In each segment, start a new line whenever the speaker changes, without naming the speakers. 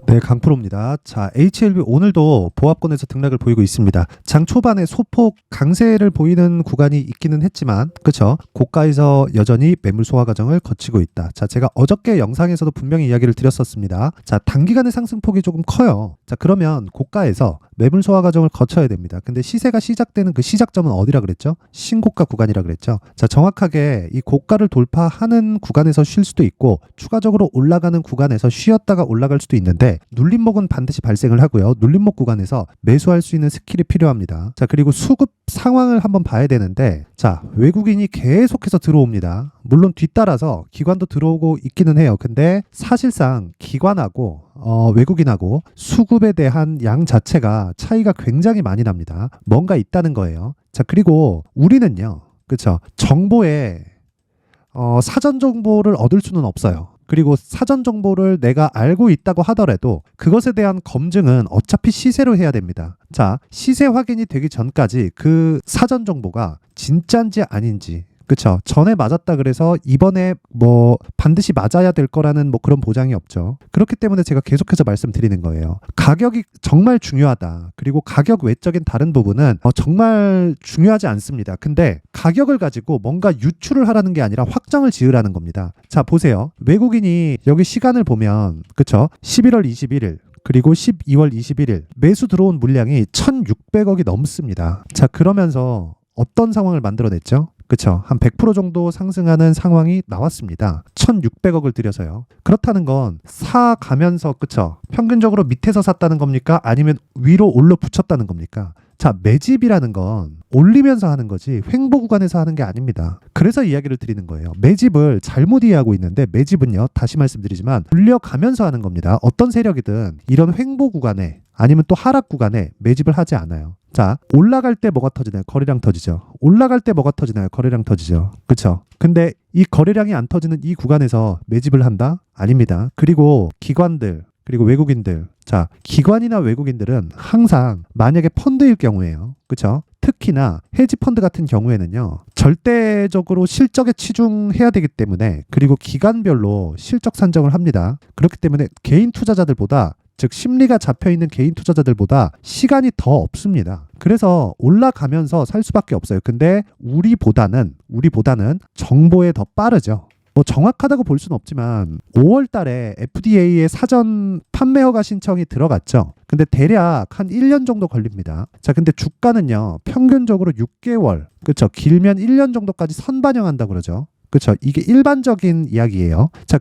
네, 강프로입니다. 자, HLB 오늘도 보합권에서 등락을 보이고 있습니다. 장 초반에 소폭 강세를 보이는 구간이 있기는 했지만, 그쵸? 고가에서 여전히 매물 소화 과정을 거치고 있다. 자, 제가 어저께 영상에서도 분명히 이야기를 드렸었습니다. 자, 단기간의 상승폭이 조금 커요. 자, 그러면 고가에서 매물 소화 과정을 거쳐야 됩니다. 근데 시세가 시작되는 그 시작점은 어디라 그랬죠? 신고가 구간이라 그랬죠. 자, 정확하게 이 고가를 돌파하는 구간에서 쉴 수도 있고 추가적으로 올라가는 구간에서 쉬었다가 올라갈 수도 있는데 눌림목은 반드시 발생을 하고요. 눌림목 구간에서 매수할 수 있는 스킬이 필요합니다. 자, 그리고 수급 상황을 한번 봐야 되는데, 자, 외국인이 계속해서 들어옵니다. 물론 뒤따라서 기관도 들어오고 있기는 해요. 근데 사실상 기관하고 외국인하고 수급에 대한 양 자체가 차이가 굉장히 많이 납니다. 뭔가 있다는 거예요. 자, 그리고 우리는요, 그쵸? 정보에 사전 정보를 얻을 수는 없어요. 그리고 사전 정보를 내가 알고 있다고 하더라도 그것에 대한 검증은 어차피 시세로 해야 됩니다. 자, 시세 확인이 되기 전까지 그 사전 정보가 진짜인지 아닌지, 그쵸? 전에 맞았다 그래서 이번에 뭐 반드시 맞아야 될 거라는 뭐 그런 보장이 없죠. 그렇기 때문에 제가 계속해서 말씀드리는 거예요. 가격이 정말 중요하다. 그리고 가격 외적인 다른 부분은 정말 중요하지 않습니다. 근데 가격을 가지고 뭔가 유추를 하라는 게 아니라 확정을 지으라는 겁니다. 자, 보세요. 외국인이 여기 시간을 보면, 그쵸? 11월 21일 그리고 12월 21일 매수 들어온 물량이 1,600억이 넘습니다. 자, 그러면서 어떤 상황을 만들어냈죠? 그쵸? 한 100% 정도 상승하는 상황이 나왔습니다. 1,600억을 들여서요. 그렇다는 건 사가면서, 그쵸? 평균적으로 밑에서 샀다는 겁니까? 아니면 위로 올려 붙였다는 겁니까? 자, 매집이라는 건 올리면서 하는 거지 횡보 구간에서 하는 게 아닙니다. 그래서 이야기를 드리는 거예요. 매집을 잘못 이해하고 있는데, 매집은요, 다시 말씀드리지만 올려가면서 하는 겁니다. 어떤 세력이든 이런 횡보 구간에 아니면 또 하락 구간에 매집을 하지 않아요. 자, 올라갈 때 뭐가 터지나요? 거래량 터지죠. 올라갈 때 뭐가 터지나요? 거래량 터지죠. 그쵸? 근데 이 거래량이 안 터지는 이 구간에서 매집을 한다? 아닙니다. 그리고 기관들, 그리고 외국인들. 자, 기관이나 외국인들은 항상 만약에 펀드일 경우에요. 그쵸? 특히나 헤지 펀드 같은 경우에는요, 절대적으로 실적에 치중해야 되기 때문에, 그리고 기간별로 실적 산정을 합니다. 그렇기 때문에 개인 투자자들보다, 즉 심리가 잡혀있는 개인 투자자들보다 시간이 더 없습니다. 그래서 올라가면서 살 수밖에 없어요. 근데 우리보다는 정보에 더 빠르죠. 뭐 정확하다고 볼 수는 없지만 5월 달에 FDA의 사전 판매 허가 신청이 들어갔죠. 근데 대략 한 1년 정도 걸립니다. 자, 근데 주가는요, 평균적으로 6개월, 그쵸? 길면 1년 정도까지 선반영한다고 그러죠. 그쵸? 이게 일반적인 이야기예요. 자,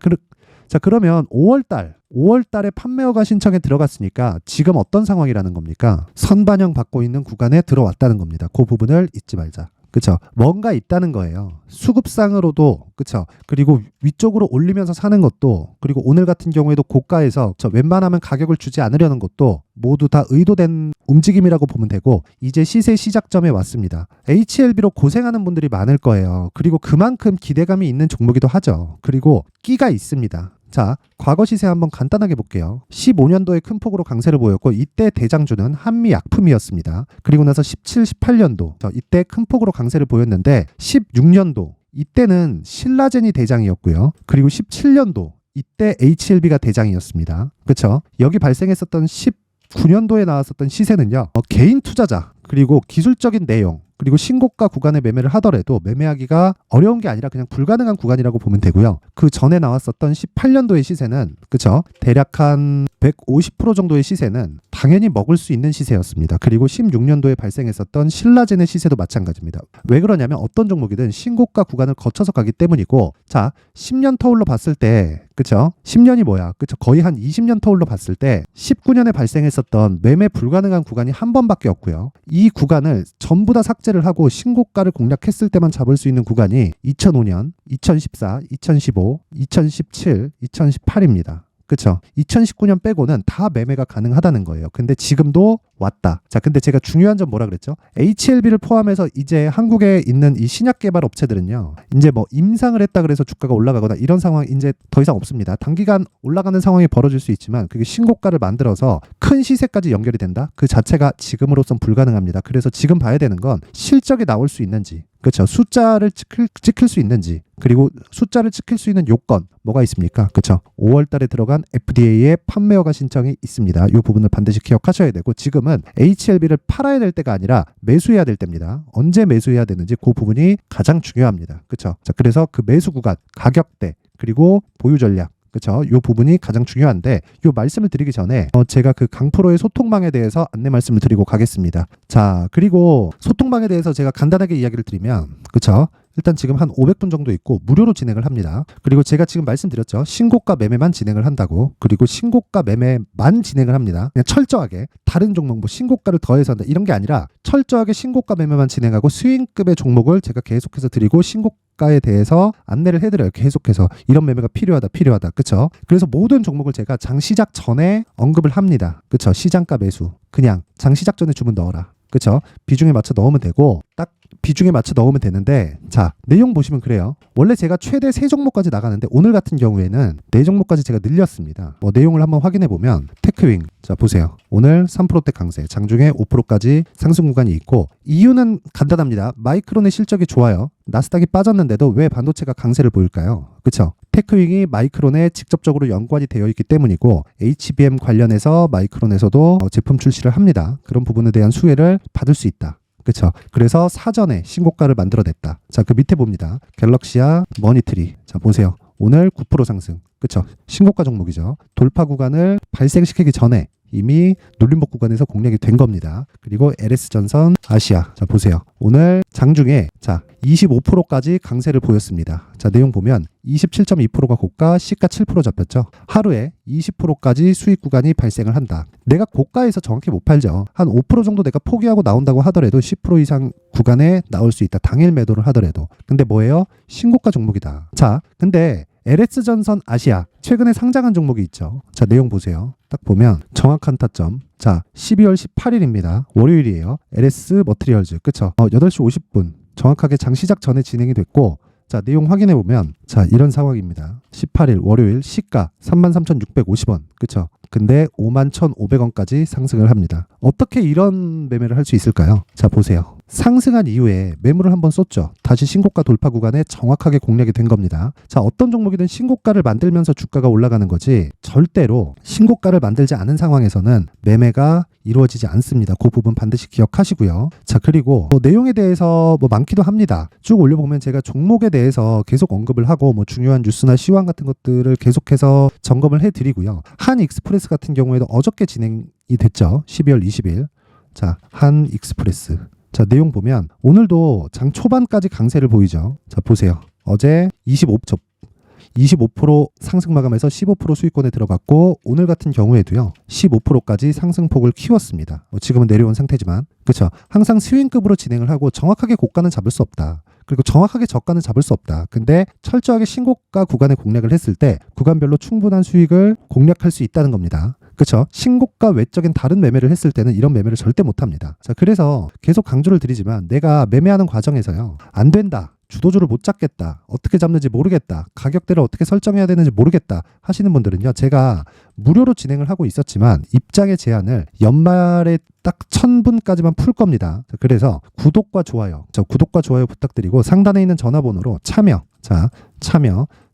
그러면 5월 달에 판매 허가 신청에 들어갔으니까 지금 어떤 상황이라는 겁니까? 선반영 받고 있는 구간에 들어왔다는 겁니다. 그 부분을 잊지 말자. 그쵸? 뭔가 있다는 거예요. 수급상으로도, 그쵸? 그리고 위쪽으로 올리면서 사는 것도, 그리고 오늘 같은 경우에도 고가에서 웬만하면 가격을 주지 않으려는 것도 모두 다 의도된 움직임이라고 보면 되고, 이제 시세 시작점에 왔습니다. HLB로 고생하는 분들이 많을 거예요. 그리고 그만큼 기대감이 있는 종목이기도 하죠. 그리고 끼가 있습니다. 자, 과거 시세 한번 간단하게 볼게요. 15년도에 큰 폭으로 강세를 보였고, 이때 대장주는 한미약품이었습니다. 그리고 나서 17, 18년도 이때 큰 폭으로 강세를 보였는데, 16년도 이때는 신라젠이 대장이었고요. 그리고 17년도 이때 HLB가 대장이었습니다. 그쵸? 여기 발생했었던 19년도에 나왔었던 시세는요, 개인 투자자, 그리고 기술적인 내용, 그리고 신고가 구간에 매매를 하더라도 매매하기가 어려운 게 아니라 그냥 불가능한 구간이라고 보면 되고요. 그 전에 나왔었던 18년도의 시세는, 그쵸? 대략 한 150% 정도의 시세는 당연히 먹을 수 있는 시세였습니다. 그리고 16년도에 발생했었던 신라젠의 시세도 마찬가지입니다. 왜 그러냐면 어떤 종목이든 신고가 구간을 거쳐서 가기 때문이고, 자, 10년 터울로 봤을 때, 그쵸? 10년이 뭐야? 그쵸? 거의 한 20년 터울로 봤을 때 19년에 발생했었던 매매 불가능한 구간이 한 번밖에 없고요. 이 구간을 전부 다 삭제를 하고 신고가를 공략했을 때만 잡을 수 있는 구간이 2005년, 2014, 2015, 2017, 2018입니다. 그쵸? 2019년 빼고는 다 매매가 가능하다는 거예요. 근데 지금도 왔다. 자, 근데 제가 중요한 점 뭐라 그랬죠? HLB를 포함해서 이제 한국에 있는 이 신약 개발 업체들은요, 이제 뭐 임상을 했다 그래서 주가가 올라가거나 이런 상황 이제 더 이상 없습니다. 단기간 올라가는 상황이 벌어질 수 있지만 그게 신고가를 만들어서 큰 시세까지 연결이 된다? 그 자체가 지금으로선 불가능합니다. 그래서 지금 봐야 되는 건 실적이 나올 수 있는지, 그렇죠. 숫자를 찍힐 수 있는지, 그리고 숫자를 찍힐 수 있는 요건 뭐가 있습니까? 그렇죠. 5월 달에 들어간 FDA의 판매 허가 신청이 있습니다. 이 부분을 반드시 기억하셔야 되고, 지금은 HLB를 팔아야 될 때가 아니라 매수해야 될 때입니다. 언제 매수해야 되는지 그 부분이 가장 중요합니다. 그렇죠. 자, 그래서 그 매수 구간, 가격대, 그리고 보유 전략, 그렇죠. 이 부분이 가장 중요한데, 이 말씀을 드리기 전에 제가 그 강프로의 소통방에 대해서 안내 말씀을 드리고 가겠습니다. 자, 그리고 소통방에 대해서 제가 간단하게 이야기를 드리면, 그렇죠. 일단 지금 한 500분 정도 있고 무료로 진행을 합니다. 그리고 제가 지금 말씀드렸죠. 신고가 매매만 진행을 한다고. 그리고 신고가 매매만 진행을 합니다. 그냥 철저하게 다른 종목, 뭐 신고가를 더해서 한다 이런 게 아니라 철저하게 신고가 매매만 진행하고 수익급의 종목을 제가 계속해서 드리고 신고가에 대해서 안내를 해드려요. 계속해서 이런 매매가 필요하다. 그렇죠? 그래서 모든 종목을 제가 장 시작 전에 언급을 합니다. 그렇죠? 시장가 매수 그냥 장 시작 전에 주문 넣어라. 그렇죠? 비중에 맞춰 넣으면 되고, 딱 비중에 맞춰 넣으면 되는데, 자, 내용 보시면 그래요. 원래 제가 최대 3종목까지 나가는데 오늘 같은 경우에는 4종목까지 제가 늘렸습니다. 내용을 한번 확인해 보면 테크윙, 자 보세요. 오늘 3%대 강세, 장중에 5%까지 상승 구간이 있고, 이유는 간단합니다. 마이크론의 실적이 좋아요. 나스닥이 빠졌는데도 왜 반도체가 강세를 보일까요? 그렇죠? 테크윙이 마이크론에 직접적으로 연관이 되어 있기 때문이고, HBM 관련해서 마이크론에서도 제품 출시를 합니다. 그런 부분에 대한 수혜를 받을 수 있다. 그렇죠. 그래서 사전에 신고가를 만들어냈다. 자, 그 밑에 봅니다. 갤럭시아 머니트리. 자, 보세요. 오늘 9% 상승. 그렇죠. 신고가 종목이죠. 돌파 구간을 발생시키기 전에 이미 눌림목 구간에서 공략이 된 겁니다. 그리고 LS전선 아시아. 자, 보세요. 오늘 장중에 자 25%까지 강세를 보였습니다. 자, 내용 보면 27.2%가 고가, 시가 7% 잡혔죠. 하루에 20%까지 수익 구간이 발생을 한다. 내가 고가에서 정확히 못 팔죠. 한 5% 정도 내가 포기하고 나온다고 하더라도 10% 이상 구간에 나올 수 있다. 당일 매도를 하더라도. 근데 뭐예요? 신고가 종목이다. 자, 근데 LS전선 아시아 최근에 상장한 종목이 있죠. 자, 내용 보세요. 딱 보면 정확한 타점. 자, 12월 18일입니다. 월요일이에요. LS 머티리얼즈. 그쵸? 8시 50분. 정확하게 장 시작 전에 진행이 됐고, 자, 내용 확인해 보면 자, 이런 상황입니다. 18일 월요일 시가 33,650원. 그쵸? 근데 51,500원까지 상승을 합니다. 어떻게 이런 매매를 할 수 있을까요? 자, 보세요. 상승한 이후에 매물을 한번 쏟죠. 다시 신고가 돌파 구간에 정확하게 공략이 된 겁니다. 자, 어떤 종목이든 신고가를 만들면서 주가가 올라가는 거지, 절대로 신고가를 만들지 않은 상황에서는 매매가 이루어지지 않습니다. 그 부분 반드시 기억하시고요. 자, 그리고 내용에 대해서 많기도 합니다. 쭉 올려보면 제가 종목에 대해서 계속 언급을 하고, 중요한 뉴스나 시황 같은 것들을 계속해서 점검을 해드리고요. 한 익스프레스 같은 경우에도 어저께 진행이 됐죠. 12월 20일. 자, 한 익스프레스. 자, 내용 보면 오늘도 장 초반까지 강세를 보이죠. 자, 보세요. 어제 25% 상승 마감해서 15% 수익권에 들어갔고, 오늘 같은 경우에도요 15%까지 상승폭을 키웠습니다. 지금은 내려온 상태지만, 그렇죠. 항상 스윙급으로 진행을 하고 정확하게 고가는 잡을 수 없다. 그리고 정확하게 저가는 잡을 수 없다. 근데 철저하게 신고가 구간에 공략을 했을 때 구간별로 충분한 수익을 공략할 수 있다는 겁니다. 그렇죠. 신고가 외적인 다른 매매를 했을 때는 이런 매매를 절대 못합니다. 자, 그래서 계속 강조를 드리지만, 내가 매매하는 과정에서요 안 된다, 주도주를 못 잡겠다, 어떻게 잡는지 모르겠다, 가격대를 어떻게 설정해야 되는지 모르겠다 하시는 분들은요, 제가 무료로 진행을 하고 있었지만 입장의 제한을 연말에 딱 1000분까지만 풀 겁니다. 자, 그래서 구독과 좋아요, 구독과 좋아요 부탁드리고, 상단에 있는 전화번호로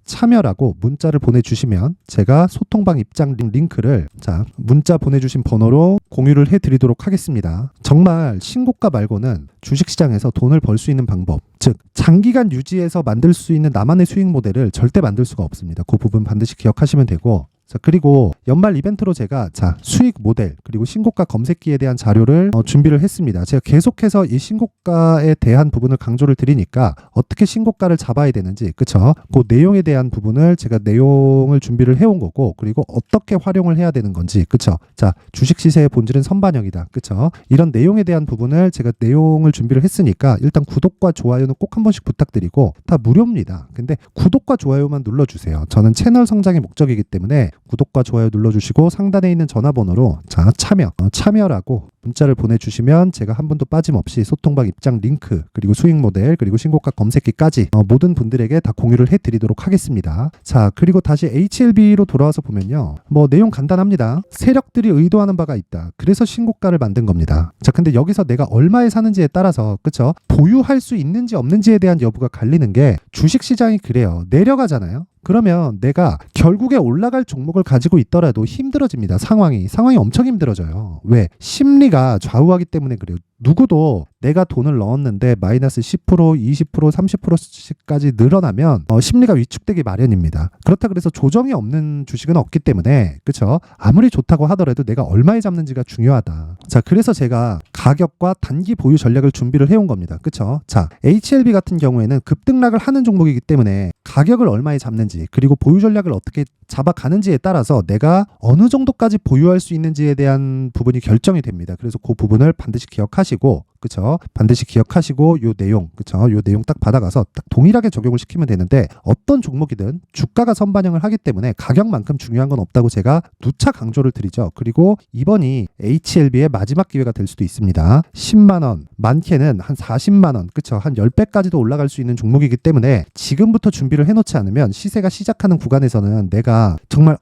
참여라고 문자를 보내주시면 제가 소통방 입장 링크를 문자 보내주신 번호로 공유를 해드리도록 하겠습니다. 정말 신고가 말고는 주식시장에서 돈을 벌 수 있는 방법, 즉 장기간 유지해서 만들 수 있는 나만의 수익 모델을 절대 만들 수가 없습니다. 그 부분 반드시 기억하시면 되고, 자, 그리고 연말 이벤트로 제가 수익 모델 그리고 신고가 검색기에 대한 자료를 준비를 했습니다. 제가 계속해서 이 신고가에 대한 부분을 강조를 드리니까 어떻게 신고가를 잡아야 되는지, 그쵸? 그 내용에 대한 부분을 제가 내용을 준비를 해온 거고, 그리고 어떻게 활용을 해야 되는 건지, 그쵸? 자, 주식 시세의 본질은 선반영이다, 그쵸? 이런 내용에 대한 부분을 제가 내용을 준비를 했으니까 일단 구독과 좋아요는 꼭 한 번씩 부탁드리고, 다 무료입니다. 근데 구독과 좋아요만 눌러주세요. 저는 채널 성장이 목적이기 때문에 구독과 좋아요 눌러주시고, 상단에 있는 전화번호로 참여라고 문자를 보내주시면 제가 한 분도 빠짐없이 소통방 입장 링크 그리고 수익 모델 그리고 신고가 검색기까지 모든 분들에게 다 공유를 해드리도록 하겠습니다. 자, 그리고 다시 HLB로 돌아와서 보면요, 뭐 내용 간단합니다. 세력들이 의도하는 바가 있다. 그래서 신고가를 만든 겁니다. 자, 근데 여기서 내가 얼마에 사는지에 따라서, 그쵸, 보유할 수 있는지 없는지에 대한 여부가 갈리는 게 주식시장이 그래요. 내려가잖아요. 그러면 내가 결국에 올라갈 종목을 가지고 있더라도 힘들어집니다. 상황이 엄청 힘들어져요. 왜? 심리가 좌우하기 때문에 그래요. 누구도 내가 돈을 넣었는데 마이너스 10%, 20%, 30%씩까지 늘어나면 심리가 위축되기 마련입니다. 그렇다 그래서 조정이 없는 주식은 없기 때문에, 그쵸? 아무리 좋다고 하더라도 내가 얼마에 잡는지가 중요하다. 자, 그래서 제가 가격과 단기 보유 전략을 준비를 해온 겁니다. 그쵸? 자, HLB 같은 경우에는 급등락을 하는 종목이기 때문에 가격을 얼마에 잡는지 그리고 보유 전략을 어떻게 잡아가는지에 따라서 내가 어느 정도까지 보유할 수 있는지에 대한 부분이 결정이 됩니다. 그래서 그 부분을 반드시 기억하시고, 그쵸? 반드시 기억하시고 요 내용, 그쵸? 요 내용 딱 받아가서 딱 동일하게 적용을 시키면 되는데, 어떤 종목이든 주가가 선반영을 하기 때문에 가격만큼 중요한 건 없다고 제가 누차 강조를 드리죠. 그리고 이번이 HLB의 마지막 기회가 될 수도 있습니다. 10만원, 많게는 한 40만원, 그쵸? 한 10배까지도 올라갈 수 있는 종목이기 때문에 지금부터 준비를 해놓지 않으면 시세가 시작하는 구간에서는 내가 정말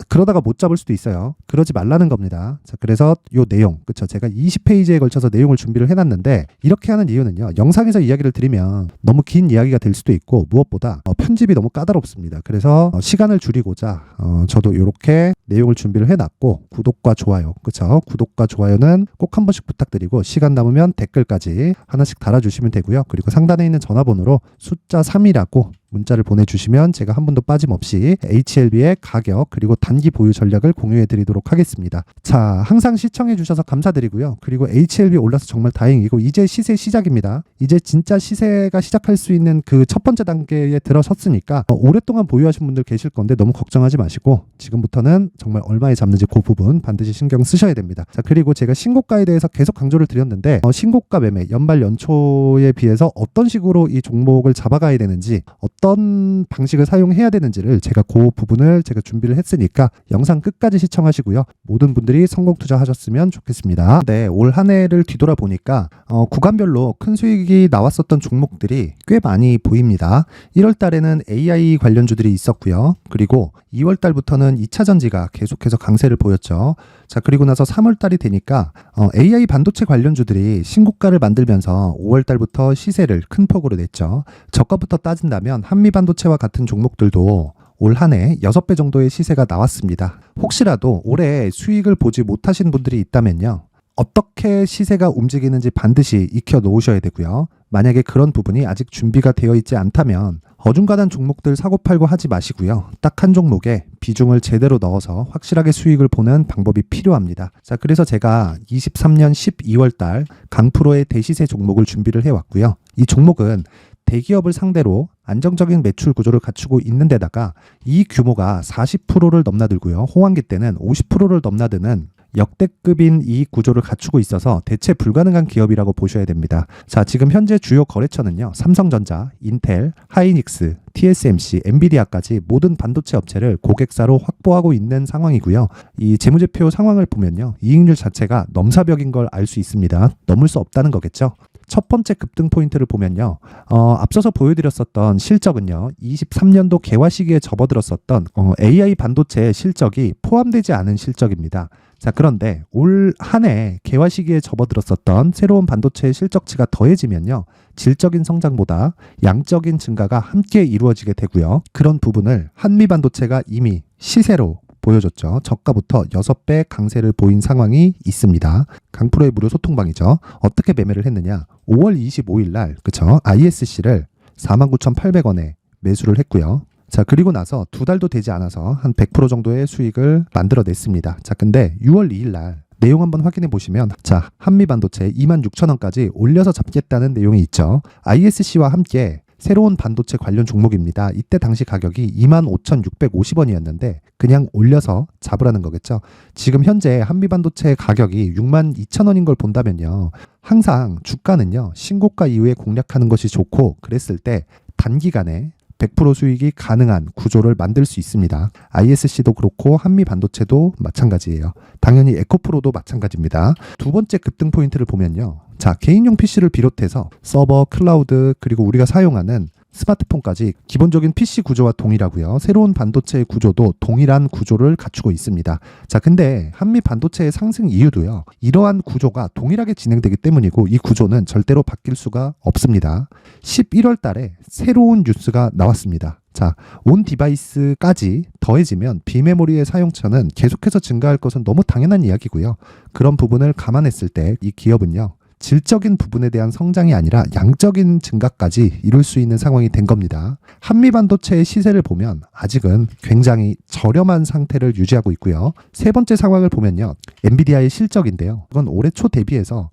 그러다가 못 잡을 수도 있어요. 그러지 말라는 겁니다. 자, 그래서 요 내용, 그쵸? 제가 20페이지에 걸쳐서 내용을 준비를 해놨는데, 이렇게 하는 이유는요, 영상에서 이야기를 드리면 너무 긴 이야기가 될 수도 있고, 무엇보다 편집이 너무 까다롭습니다. 그래서 시간을 줄이고자 저도 이렇게 내용을 준비를 해놨고, 구독과 좋아요, 그쵸? 구독과 좋아요는 꼭 한 번씩 부탁드리고, 시간 남으면 댓글까지 하나씩 달아주시면 되고요. 그리고 상단에 있는 전화번호로 숫자 3이라고 문자를 보내주시면 제가 한 번도 빠짐없이 HLB의 가격 그리고 단기 보유 전략을 공유해 드리도록 하겠습니다. 자, 항상 시청해 주셔서 감사드리고요. 그리고 HLB 올라서 정말 다행이고, 이제 시세 시작입니다. 이제 진짜 시세가 시작할 수 있는 그 첫 번째 단계에 들어섰으니까 오랫동안 보유하신 분들 계실 건데 너무 걱정하지 마시고, 지금부터는 정말 얼마에 잡는지 그 부분 반드시 신경 쓰셔야 됩니다. 자, 그리고 제가 신고가에 대해서 계속 강조를 드렸는데, 신고가 매매 연말 연초에 비해서 어떤 식으로 이 종목을 잡아가야 되는지, 어떤 방식을 사용해야 되는지를 제가 그 부분을 제가 준비를 했으니까 영상 끝까지 시청하시고요. 모든 분들이 성공 투자하셨으면 좋겠습니다. 네, 올 한 해를 뒤돌아보니까 구간별로 큰 수익이 나왔었던 종목들이 꽤 많이 보입니다. 1월 달에는 AI 관련주들이 있었고요. 그리고 2월 달부터는 2차 전지가 계속해서 강세를 보였죠. 자, 그리고 나서 3월 달이 되니까 AI 반도체 관련주들이 신고가를 만들면서 5월 달부터 시세를 큰 폭으로 냈죠. 저가부터 따진다면 한미 반도체와 같은 종목들도 올 한 해 6배 정도의 시세가 나왔습니다. 혹시라도 올해 수익을 보지 못하신 분들이 있다면요, 어떻게 시세가 움직이는지 반드시 익혀 놓으셔야 되고요. 만약에 그런 부분이 아직 준비가 되어 있지 않다면 어중간한 종목들 사고팔고 하지 마시고요. 딱 한 종목에 비중을 제대로 넣어서 확실하게 수익을 보는 방법이 필요합니다. 자, 그래서 제가 23년 12월 달 강프로의 대시세 종목을 준비를 해왔고요. 이 종목은 대기업을 상대로 안정적인 매출 구조를 갖추고 있는 데다가 이 규모가 40%를 넘나들고요. 호황기 때는 50%를 넘나드는 역대급인 이익 구조를 갖추고 있어서 대체 불가능한 기업이라고 보셔야 됩니다. 자, 지금 현재 주요 거래처는요, 삼성전자, 인텔, 하이닉스, TSMC, 엔비디아까지 모든 반도체 업체를 고객사로 확보하고 있는 상황이고요. 이 재무제표 상황을 보면요, 이익률 자체가 넘사벽인 걸 알 수 있습니다. 넘을 수 없다는 거겠죠. 첫 번째 급등 포인트를 보면요, 앞서서 보여드렸었던 실적은요, 23년도 개화 시기에 접어들었었던 AI 반도체의 실적이 포함되지 않은 실적입니다. 자, 그런데 올 한 해 개화 시기에 접어들었었던 새로운 반도체의 실적치가 더해지면요, 질적인 성장보다 양적인 증가가 함께 이루어지게 되고요. 그런 부분을 한미 반도체가 이미 시세로 보여줬죠. 저가부터 6배 강세를 보인 상황이 있습니다. 강프로의 무료 소통방이죠. 어떻게 매매를 했느냐? 5월 25일 날, 그쵸? ISC를 49,800원에 매수를 했고요. 자, 그리고 나서 2달도 되지 않아서 한 100% 정도의 수익을 만들어냈습니다. 자, 근데 6월 2일 날 내용 한번 확인해 보시면, 자, 한미반도체 26,000원까지 올려서 잡겠다는 내용이 있죠. ISC와 함께 새로운 반도체 관련 종목입니다. 이때 당시 가격이 25,650원이었는데 그냥 올려서 잡으라는 거겠죠. 지금 현재 한미반도체 가격이 62,000원인 걸 본다면요, 항상 주가는요, 신고가 이후에 공략하는 것이 좋고, 그랬을 때 단기간에 100% 수익이 가능한 구조를 만들 수 있습니다. ISC도 그렇고 한미반도체도 마찬가지예요. 당연히 에코프로도 마찬가지입니다. 두 번째 급등 포인트를 보면요. 자, 개인용 PC를 비롯해서 서버, 클라우드, 그리고 우리가 사용하는 스마트폰까지 기본적인 PC 구조와 동일하고요. 새로운 반도체의 구조도 동일한 구조를 갖추고 있습니다. 자, 근데 한미 반도체의 상승 이유도요. 이러한 구조가 동일하게 진행되기 때문이고 이 구조는 절대로 바뀔 수가 없습니다. 11월 달에 새로운 뉴스가 나왔습니다. 자, 온 디바이스까지 더해지면 비메모리의 사용처는 계속해서 증가할 것은 너무 당연한 이야기고요. 그런 부분을 감안했을 때 이 기업은요. 질적인 부분에 대한 성장이 아니라 양적인 증가까지 이룰 수 있는 상황이 된 겁니다. 한미반도체의 시세를 보면 아직은 굉장히 저렴한 상태를 유지하고 있고요. 세 번째 상황을 보면요. 엔비디아의 실적인데요. 이건 올해 초 대비해서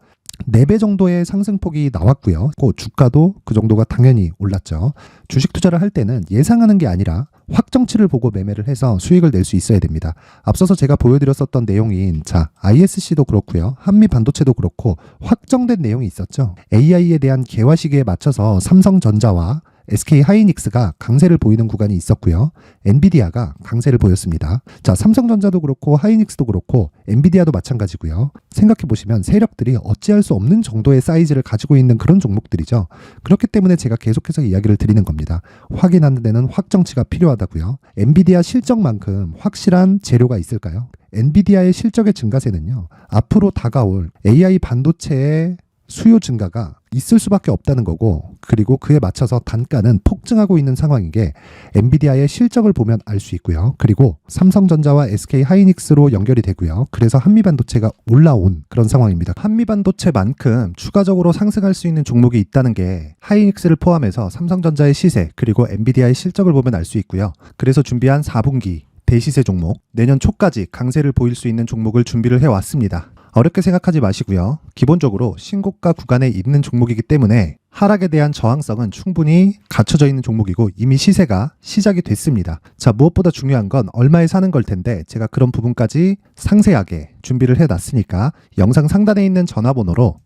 4배 정도의 상승폭이 나왔고요. 그 주가도 그 정도가 당연히 올랐죠. 주식 투자를 할 때는 예상하는 게 아니라 확정치를 보고 매매를 해서 수익을 낼 수 있어야 됩니다. 앞서서 제가 보여드렸었던 내용인 ISC도 그렇고요. 한미 반도체도 그렇고 확정된 내용이 있었죠. AI에 대한 개화 시기에 맞춰서 삼성전자와 SK 하이닉스가 강세를 보이는 구간이 있었고요. 엔비디아가 강세를 보였습니다. 자, 삼성전자도 그렇고 하이닉스도 그렇고 엔비디아도 마찬가지고요. 생각해 보시면 세력들이 어찌할 수 없는 정도의 사이즈를 가지고 있는 그런 종목들이죠. 그렇기 때문에 제가 계속해서 이야기를 드리는 겁니다. 확인하는 데는 확정치가 필요하다고요. 엔비디아 실적만큼 확실한 재료가 있을까요? 엔비디아의 실적의 증가세는요. 앞으로 다가올 AI 반도체의 수요 증가가 있을 수밖에 없다는 거고, 그리고 그에 맞춰서 단가는 폭증하고 있는 상황인 게 엔비디아의 실적을 보면 알 수 있고요. 그리고 삼성전자와 SK 하이닉스로 연결이 되고요. 그래서 한미반도체가 올라온 그런 상황입니다. 한미반도체만큼 추가적으로 상승할 수 있는 종목이 있다는 게 하이닉스를 포함해서 삼성전자의 시세 그리고 엔비디아의 실적을 보면 알 수 있고요. 그래서 준비한 4분기 대시세 종목, 내년 초까지 강세를 보일 수 있는 종목을 준비를 해왔습니다. 어렵게 생각하지 마시고요. 기본적으로 신고가 구간에 있는 종목이기 때문에 하락에 대한 저항성은 충분히 갖춰져 있는 종목이고 이미 시세가 시작이 됐습니다. 자, 무엇보다 중요한 건 얼마에 사는 걸 텐데 제가 그런 부분까지 상세하게 준비를 해놨으니까 영상 상단에 있는 전화번호로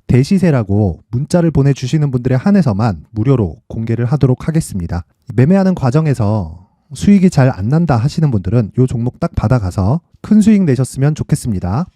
대시세라고 문자를 보내주시는 분들에 한해서만 무료로 공개를 하도록 하겠습니다. 매매하는 과정에서 수익이 잘 안 난다 하시는 분들은 이 종목 딱 받아가서 큰 수익 내셨으면 좋겠습니다.